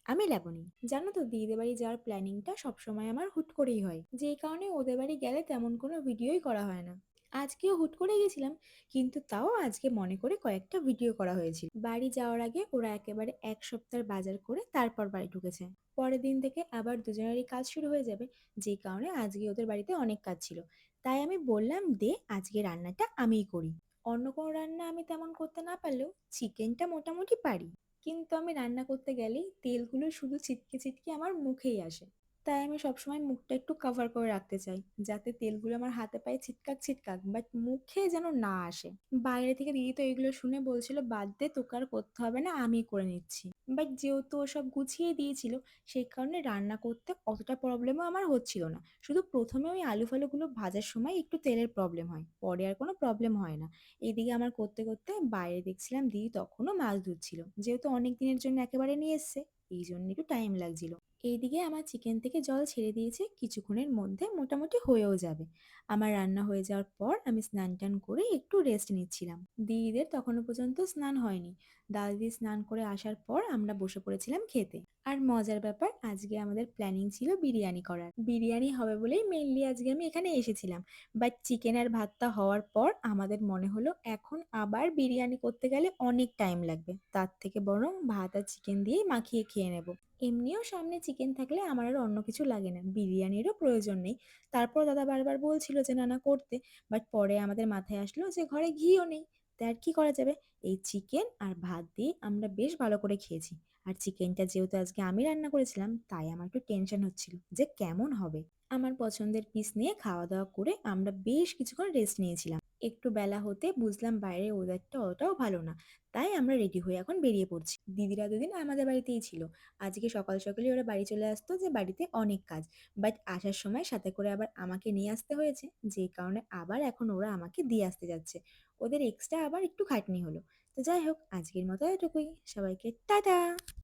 আমি লাবণী। জানো তো, দিদিদের বাড়ি যাওয়ার প্ল্যানিংটা সবসময় আমার হুট করেই হয়, যেই কারণে ওদের বাড়ি গেলে তেমন কোনো ভিডিওই করা হয় না। আজকেও হুট করে গেছিলাম, কিন্তু তাও আজকে মনে করে কয়েকটা ভিডিও করা হয়েছিল। বাড়ি যাওয়ার আগে ওরা একেবারে এক সপ্তাহ বাজার করে তারপর বাড়ি ঢুকেছে। পরের দিন থেকে আবার দুজনেরই কাজ শুরু হয়ে যাবে, যেই কারণে আজকে ওদের বাড়িতে অনেক কাজ ছিল। তাই আমি বললাম, দে আজকে রান্নাটা আমিই করি। অন্য কোনো রান্না আমি তেমন করতে না পারলেও চিকেনটা মোটামুটি পারি। কিন্তু আমি রান্না করতে গেলেই তেলগুলো শুধু ছিটকে ছিটকে আমার মুখেই আসে। তাই আমি সবসময় মুখটা একটু কভার করে রাখতে চাই, যাতে তেলগুলো আমার হাতে পায়ে ছিটকাক ছিটকাক, বাট মুখে যেন না আসে। বাইরে থেকে দিদি তো এগুলো শুনে বলছিল, বাদ দে, তোকে আর করতে হবে না, আমি করে নিচ্ছি। বাট যেহেতু ও সব গুছিয়ে দিয়েছিল, সেই কারণে রান্না করতে অতটা প্রবলেমও আমার হচ্ছিল না। শুধু প্রথমে ওই আলু ফালুগুলো ভাজার সময় একটু তেলের প্রবলেম হয়, পরে আর কোনো প্রবলেম হয় না। এদিকে আমার করতে করতে বাইরে দেখছিলাম দিদি তখনও মাছ ধুচ্ছিল, যেহেতু অনেক দিনের জন্য একেবারে নিয়ে এসছে, এই জন্য একটু টাইম লাগছিল। এইদিকে আমার চিকেন থেকে জল ছেড়ে দিয়েছে, কিছুক্ষণের মধ্যে মোটামুটি হয়েও যাবে। আমার রান্না হয়ে যাওয়ার পর আমি স্নান টান করে একটু রেস্ট নিচ্ছিলাম। দিদিদের তখনও পর্যন্ত স্নান হয়নি। দাদি স্নান করে আসার পর আমরা বসে পড়েছিলাম খেতে। আর মজার ব্যাপার, আজকে আমাদের প্ল্যানিং ছিল বিরিয়ানি করার। বিরিয়ানি হবে বলেই মেইনলি আজকে আমি এখানে এসেছিলাম। বাট চিকেন আর ভাতটা হওয়ার পর আমাদের মনে হলো এখন আবার বিরিয়ানি করতে গেলে অনেক টাইম লাগবে, তার থেকে বরং ভাত আর চিকেন দিয়েই মাখিয়ে খেয়ে নেব। এমনিও সামনে চিকেন থাকলে আমার আর অন্য কিছু লাগে না, বিরিয়ানিরও প্রয়োজন নেই। তারপর দাদা বারবার বলছিল যে না না করতে, বাট পরে আমাদের মাথায় আসলো যে ঘরে ঘিও নেই। তাই আর কি করা যাবে, এই চিকেন আর ভাত দিয়ে আমরা বেশ ভালো করে খেয়েছি। আর চিকেনটা যেহেতু আজকে আমি রান্না করেছিলাম, তাই আমার একটু টেনশন হচ্ছিল যে কেমন হবে। আমার পছন্দের পিস নিয়ে খাওয়া দাওয়া করে আমরা বেশ কিছুক্ষণ রেস্ট নিয়েছিলাম। একটু বেলা হতে বুঝলাম বাইরের ওয়েদারটা অতটাও ভালো না। তাই আমরা রেডি হয়ে এখন বেরিয়ে পড়ছি। দিদিরা দুদিন আমাদের বাড়িতেই ছিল। আজকে সকাল সকালই ওরা বাড়ি চলে আসতো, যে বাড়িতে অনেক কাজ। বাট আসার সময় সাথে করে আবার আমাকে নিয়ে আসতে হয়েছে, যেই কারণে আবার এখন ওরা আমাকে দিয়ে আসতে যাচ্ছে। ওদের এক্সট্রা আবার একটু খাটনি হলো। তো যাই হোক, আজকের মতো এটুকুই। সবাইকে টাটা।